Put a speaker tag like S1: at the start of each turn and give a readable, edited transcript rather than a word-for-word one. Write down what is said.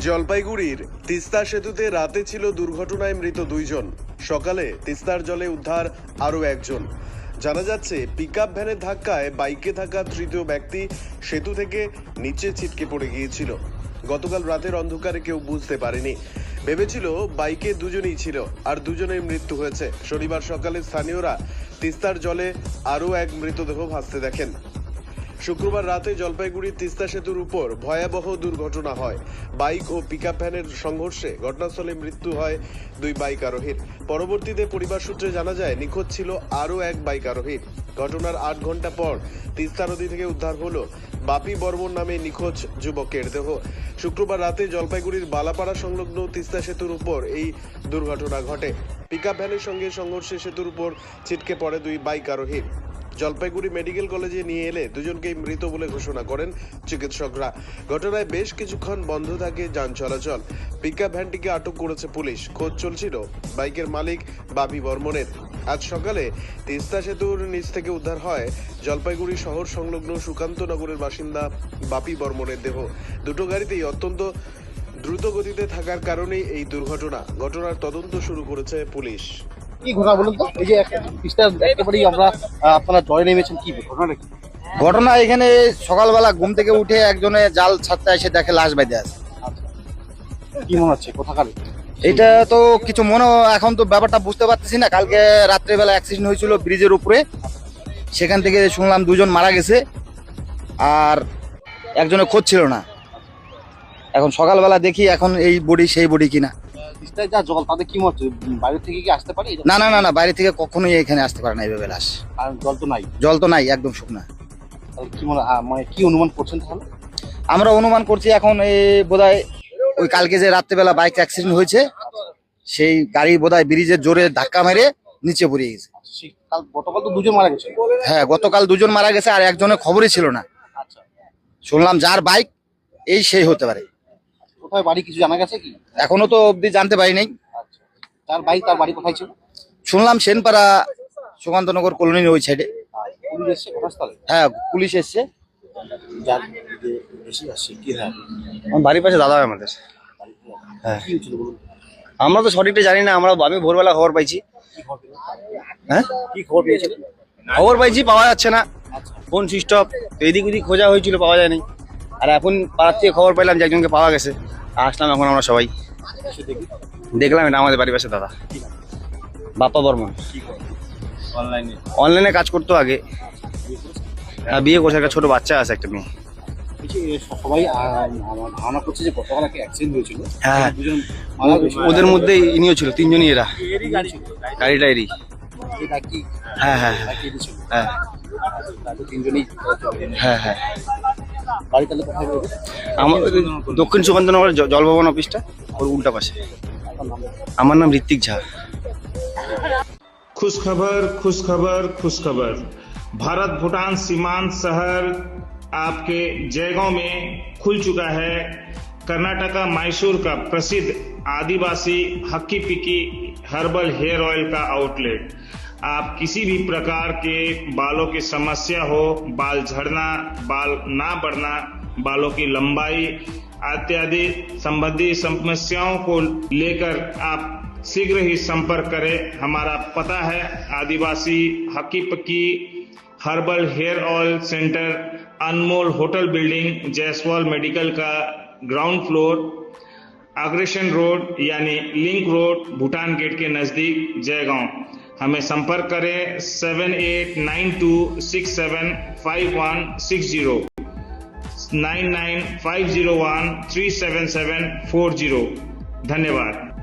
S1: জলপাইগুড়ির তিস্তা সেতুতে রাতে ছিল দুর্ঘটনায় মৃত দুইজন। সকালে তিস্তার জলে উদ্ধার আরও একজন। জানা যাচ্ছে পিকআপ ভ্যানের ধাক্কায় বাইকে থাকা তৃতীয় ব্যক্তি সেতু থেকে নিচে ছিটকে পড়ে গিয়েছিল। গতকাল রাতের অন্ধকারে কেউ বুঝতে পারেনি, ভেবেছিল বাইকে দুজনেই ছিল, আর দুজনের মৃত্যু হয়েছে। শনিবার সকালে স্থানীয়রা তিস্তার জলে আরও এক মৃতদেহ ভাসতে দেখেন। শুক্রবার রাতে জলপাইগুড়ির তিস্তা সেতুর উপর ভয়াবহ দুর্ঘটনা হয়। বাইক ও পিকআপ ভ্যানের সংঘর্ষে ঘটনাস্থলে মৃত্যু হয় দুই বাইক আরোহীর। পরবর্তীতে পরিবার সূত্রে জানা যায় নিখোঁজ ছিল আরও এক বাইক আরোহী। ঘটনার 8 ঘন্টা পর তিস্তা নদী থেকে উদ্ধার হলো বাপি বর্মন নামে নিখোঁজ যুবকের দেহ। শুক্রবার রাতে জলপাইগুড়ির বালাপাড়া সংলগ্ন তিস্তা সেতুর উপর এই দুর্ঘটনা ঘটে। পিকআপ ভ্যানের সঙ্গে সংঘর্ষে সেতুর উপর ছিটকে পড়ে দুই বাইক আরোহী। জলপাইগুড়ি মেডিকেল কলেজে নিয়ে এলে দুজনকেই মৃত বলে ঘোষণা করেন চিকিৎসকরা। ঘটনায় বেশ কিছুক্ষণ বন্ধ থাকে যান চলাচল। পিকআপ ভ্যানটিকে আটক করেছে পুলিশ। খোঁজ চলছিল বাইকের মালিক বাপি বর্মনের। আজ সকালে তিস্তা সেতুর নিচ থেকে উদ্ধার হয় জলপাইগুড়ি শহর সংলগ্ন সুকান্তনগরের বাসিন্দা বাপি বর্মনের দেহ। দুটো গাড়িতেই অত্যন্ত দ্রুত গতিতে থাকার কারণেই এই দুর্ঘটনা। ঘটনার তদন্ত শুরু করেছে পুলিশ।
S2: কি ঘটনা বলুন তো? এই যে একেবারেই আমরা আপনারা জয় নেমেছেন, কি ঘটনাটা কি?
S3: ঘটনা এখানে সকালবেলা ঘুম থেকে উঠে একজনে জাল ছাড়তে এসে দেখে লাশ বেঁধে আছে।
S2: কি মনে হচ্ছে কোথাকার?
S3: এটা তো কিছু এখন তো ব্যাপারটা বুঝতে পারতেছি না। কালকে রাত্রেবেলা অ্যাক্সিডেন্ট হয়েছিল ব্রিজের উপরে, সেখান থেকে শুনলাম দুজন মারা গেছে আর একজনের খোঁজ ছিল না। এখন সকালবেলা দেখি এখন এই বডি সেই বডি কিনা।
S2: তিস্তায় যা জল, তাদের কি মনে হচ্ছে বাইরে থেকে কি আসতে পারে?
S3: না না না না, বাইরে থেকে কখনোই এখানে আসতে পারে না এইভাবে লাশ।
S2: আর জল তো নাই।
S3: জল তো নাই, একদম শুকনা।
S2: তাহলে কি মনে মানে কি অনুমান করছেন তাহলে?
S3: আমরা অনুমান করছি এখন এই বোধহয় ওই কালকে যে রাত্রেবেলা বাইক অ্যাক্সিডেন্ট হয়েছে, সেই গাড়ি বোধহয় ব্রিজের জোরে ধাক্কা মেরে নিচে পড়ে গেছে।
S2: গতকাল তো দুজন মারা গেছে।
S3: হ্যাঁ, গতকাল দুজন মারা গেছে আর একজনের খবরই ছিল না।
S2: আচ্ছা,
S3: শুনলাম যার বাইক এই সেই হতে পারে।
S2: কোথায় বাড়ি কিছু জানা গেছে কি?
S3: এখনো তো অবধি জানতে পারি নাই।
S2: আচ্ছা, যার বাইক তার বাড়ি কোথায় ছিল?
S3: শুনলাম সেনপাড়া সুকান্তনগর কলোনির ওই সাইডে।
S2: পুলিশ এসছে ঘটনাস্থলে?
S3: হ্যাঁ, পুলিশ এসছে।
S2: যার যে বেশি আসছে কি হয়?
S3: আমার বাড়ির পাশে দাদা হয় আমাদের। হ্যাঁ,
S2: কি হয়েছিল বলুন?
S3: আমরা তো সঠিকটা জানি না। আমি ভোরবেলা খবর পাইছি। হ্যাঁ,
S2: কি খবর পেয়েছিলেন?
S3: খবর পাইছি, পাওয়া যাচ্ছে না,
S2: আচ্ছা,
S3: ফোন সুইচ অফ। এদিক ওদিক খোঁজা হয়েছিল, পাওয়া যায়নি। আর এখন পাড়ার থেকে খবর পাইলাম যে একজনকে পাওয়া গেছে। আসলাম এখন আমরা সবাই,
S2: এসে দেখি
S3: দেখলাম এটা আমাদের বাড়ির পাশে দাদা বাপ্পা বর্মন।
S2: কি করে অনলাইনে
S3: অনলাইনে কাজ করতো আগে। হ্যাঁ, বিয়ে করছে, একটা ছোট বাচ্চা আছে, একটা মেয়ে।
S2: সবাই আমার ধারণা করছে যে গতকাল একটা অ্যাক্সিডেন্ট হয়েছিল।
S3: হ্যাঁ,
S2: দুজন মারা গেছে।
S3: ওদের মধ্যে ইনিও ছিল, তিনজনই এরা। গাড়িটা এরই।
S2: এটা কি
S3: হ্যাঁ হ্যাঁ
S2: ছিল?
S3: হ্যাঁ
S2: তাদের তিনজনই
S3: হ্যাঁ হ্যাঁ।
S2: বাড়ি তাহলে কোথায় রয়েছে?
S3: আমাদের দক্ষিণ সুকান্তনগর জলভবন অফিসটা ওর উল্টা পাশে। আমার নাম ঋত্বিক ঝা।
S4: खुश खबर खुश खबर खुश खबर। भारत भूटान सीमांत शहर आपके जयगांव में खुल चुका है कर्नाटका मैसूर का प्रसिद्ध आदिवासी हक्की पिक्की हर्बल हेयर ऑयल का आउटलेट। आप किसी भी प्रकार के बालों की समस्या हो, बाल झड़ना, बाल ना बढ़ना, बालों की लंबाई इत्यादि संबंधी समस्याओं को लेकर आप शीघ्र ही संपर्क करें। हमारा पता है आदिवासी हक्की पक्की हर्बल हेयर ऑयल सेंटर, अनमोल होटल बिल्डिंग, जयसवाल मेडिकल का ग्राउंड फ्लोर, अग्रेशन रोड यानी लिंक रोड, भूटान गेट के नजदीक, जयगांव। हमें संपर्क करें 7892675160 9950137740। धन्यवाद।